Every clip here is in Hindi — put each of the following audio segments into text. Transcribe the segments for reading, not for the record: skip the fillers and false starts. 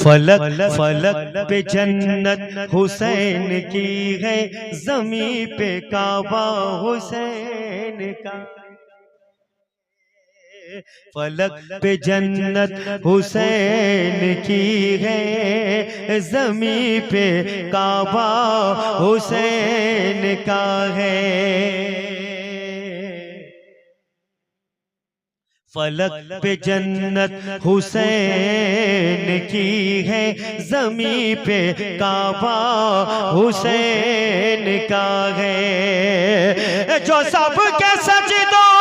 फलक फलक पे जन्नत हुसैन की है, ज़मीं पे काबा हुसैन का। फलक पे जन्नत हुसैन की है, ज़मीं पे काबा हुसैन का है। फलक पे जन्नत हुसैन की है, ज़मीं पे काबा हुसैन का है। जो सब के सजदों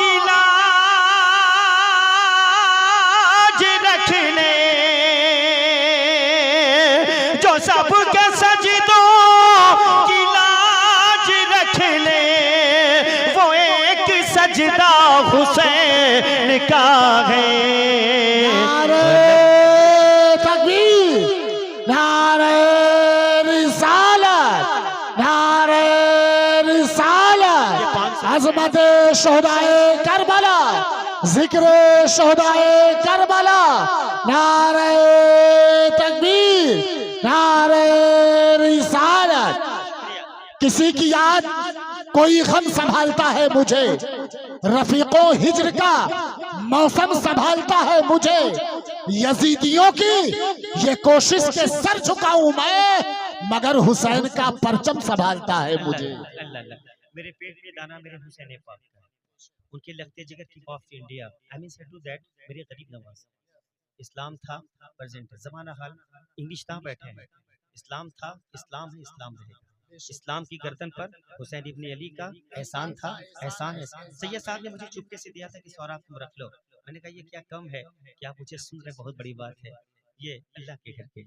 की लाज रख ले, जो सब के सजदों की लाज रख ले, वो एक सजदा हुसैन का है। नारे तकबीर, नारे रिसालत, नारे रिसालत। अज़मत शोहदाए करबला, जिक्र शोहदाए करबला। नारे तकबीर, नारे रिसालत। किसी की याद कोई गम संभालता है मुझे, रफीकों हिज्र का मौसम संभालता है मुझे। यजीदियों की ये कोशिश के सर झुकाऊं मैं, मगर हुसैन का परचम संभालता है मुझे। मेरे पेट में दाना मेरे हुसैन पाक का, उनके लगते जिगर की ऑफ इंडिया। आई मीन से टू दैट मेरे गरीब नवाज। इस्लाम था, प्रेजेंट जमाना हाल, इंग्लिश कहाँ बैठे हैं। इस्लाम था, इस्लाम है, इस्लाम रहेगा। इस्लाम की गर्दन पर हुसैन इब्न अली का एहसान था, एहसान है। सैयद साहब ने मुझे चुपके से दिया था कि सौरा तुम रख लो। मैंने कहा ये क्या कम है कि आप मुझे सुन रहे, बहुत बड़ी बात है। ये अल्लाह के घर के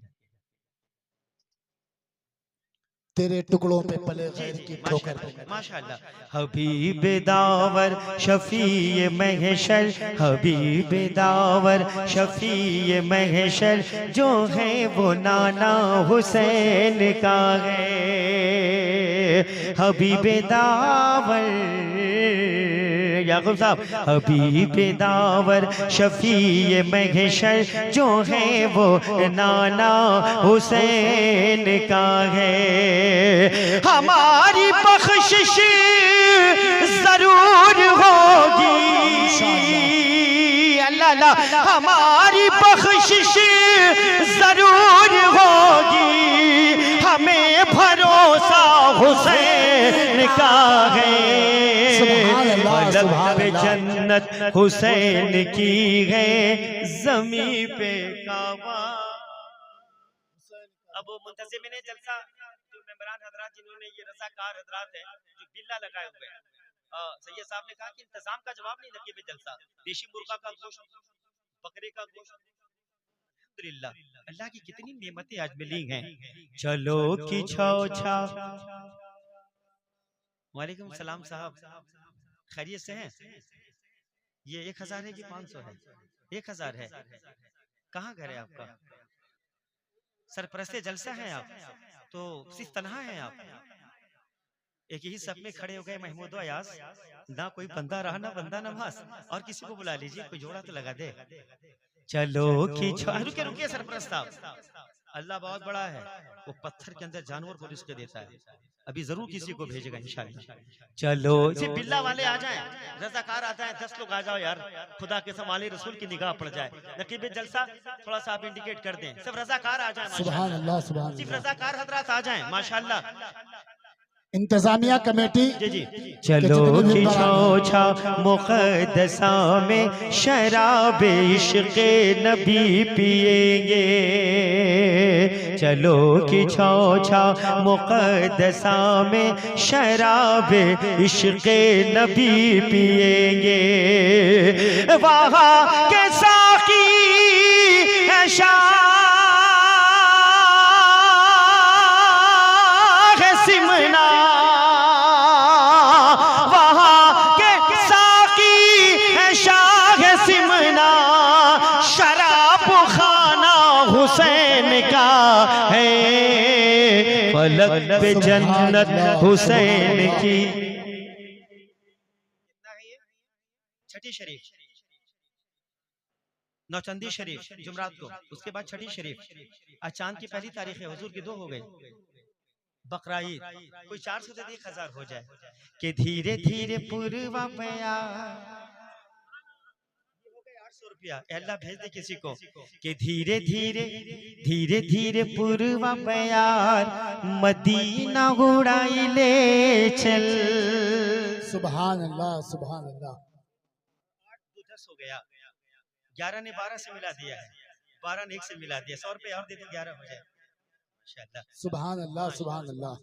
तेरे टुकड़ों पे पले गैर की ठोकर। माशाअल्लाह। हबीब दावर शफी महशर, हबीब दावर शफी महशर, जो है वो नाना हुसैन का है। हबीब दावर याकूब साहब, हबीब दावर शफी महशर, जो है वो नाना हुसैन का है। हमारी बख्शिश जरूर होगी, अल्लाह, हमारी बख्शिश जरूर होगी, हमें भरोसा हुसैन का है। फलक पे जन्नत हुसैन की है, ज़मीं पे काबा। अब मुंतज़िम ने जलसा जो मेंबरान हजरात जिन्होंने ये रज़ाकार हजरात हैं जो बिल्ला लगाए हुए हैं, सैयद साहब ने कहा कि इंतजाम का जवाब नहीं नकीब जलसा, देशी मुर्गा का गोश्त, बकरे का गोश्त। अल्हम्दुलिल्लाह, अल्लाह की कितनी नेमतें आज मिली हैं। चलो की छाओ छा। वालेकुम सलाम साहब, खैरियत से हैं? ये 1000 है कि 500 है? 1000 है। कहाँ घर है आपका? सरपरस्ते जलसा है आप, तो सिर्फ तन्हा है आप? एक ही सब में खड़े हो गए महमूद अयास, ना कोई बंदा रहा ना बंदा नमाज, और किसी को बुला लीजिए, कोई जोड़ा तो लगा दे। चलो रुके रुके सरपरस्त साहब, अल्लाह बहुत बड़ा है, वो पत्थर के अंदर जानवर को रिस्क देता है, अभी जरूर किसी को भेजेगा इंशाल्लाह। चलो सिर्फ बिल्ला वाले आ जाएं, रज़ाकार आ जाएं, 10 लोग आ जाओ यार, खुदा के समाले रसूल की निगाह पड़ जाए। नकीब जलसा थोड़ा सा आप इंडिकेट कर दें, सिर्फ रज़ाकार आ जाएं, सुभान अल्लाह, सुभान सिर्फ अल्लाह। रज़ाकार हजरात आ जाएं माशाल्लाह। इंतजामिया कमेटी जी जी। चलो कि छा मुक़द्दसा में शराब इश्क़ नबी पिएंगे, चलो कि छा मुक़द्दसा में शराब इश्क़ नबी पिएंगे। वहाँ के साक़ी है शाह सिमना, हुसैन का है। फलक पे जन्नत हुसैन की। छठी शरीफ नौचंदी शरीफ जुमरात को, उसके बाद छठी शरीफ। आज चांद की पहली तारीख है, हुजूर की 2 हो गई। बकराईद कोई 400 दे दे 1000 हो जाए। कि धीरे धीरे पूर्वा बया, 800 रुपया अल्लाह भेज दे किसी को। कि धीरे धीरे धीरे धीरे पूर्वा बयार मदीना उड़ाई ले चल। सुभान अल्लाह सुभान अल्लाह। 8 2 10 हो गया। 11 ने 12 से मिला दिया है, 12 ने 1 से मिला दिया। 100 रुपये और दे दो 11 हो जाए। माशाअल्लाह सुभान अल्लाह सुभान अल्लाह।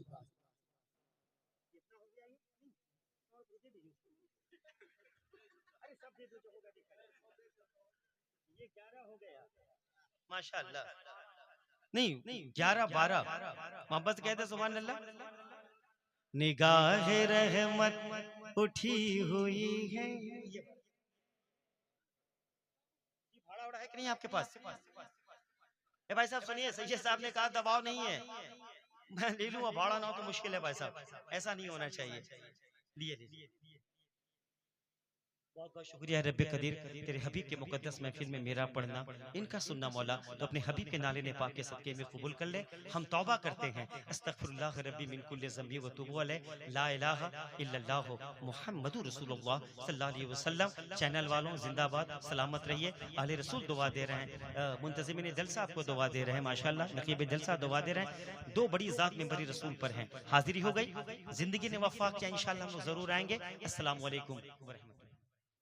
माशाअल्लाह। नहीं 11 12 मोहब्बत कहते सुभान अल्लाह। निगाह रहमत उठी हुई है। ये भाड़ा उड़ा है कि नहीं आपके पास? ए भाई साहब सुनिए, सैयद साहब ने कहा दबाव नहीं है, मैं ले लूंगा, भाड़ा ना हो तो मुश्किल है भाई साहब, ऐसा नहीं होना चाहिए। लिए बहुत बहुत शुक्रिया रब्बे कदीर, तेरे हबीब के मुकद्दस महफिल में मेरा पढ़ना, इनका सुनना मौला, तो अपने हबीब के नाले ने पाक के सदके में कबूल कर ले। हम तौबा करते हैं, अस्तगफिरुल्लाह रब्बी मिन कुल्लि ज़ंबी व तूबू अलैह, ला इलाहा इल्लल्लाह मुहम्मदुर रसूलुल्लाह सल्लल्लाहु अलैहि वसल्लम। चैनल वालों जिंदाबाद, सलामत रहिए। आले रसूल दुआ दे रहे हैं, मुंतज़िमीन जलसा आपको दुआ दे रहे हैं, माशाअल्लाह नकीब जलसा दुआ दे रहे हैं। 2 बड़ी ज़ात मिंबरी रसूल पर हैं। हाजिरी हो गई, जिंदगी ने वफा किया, इंशाअल्लाह हम लोग जरूर आएंगे। अस्सलामु अलैकुम व रहमतुल्लाह।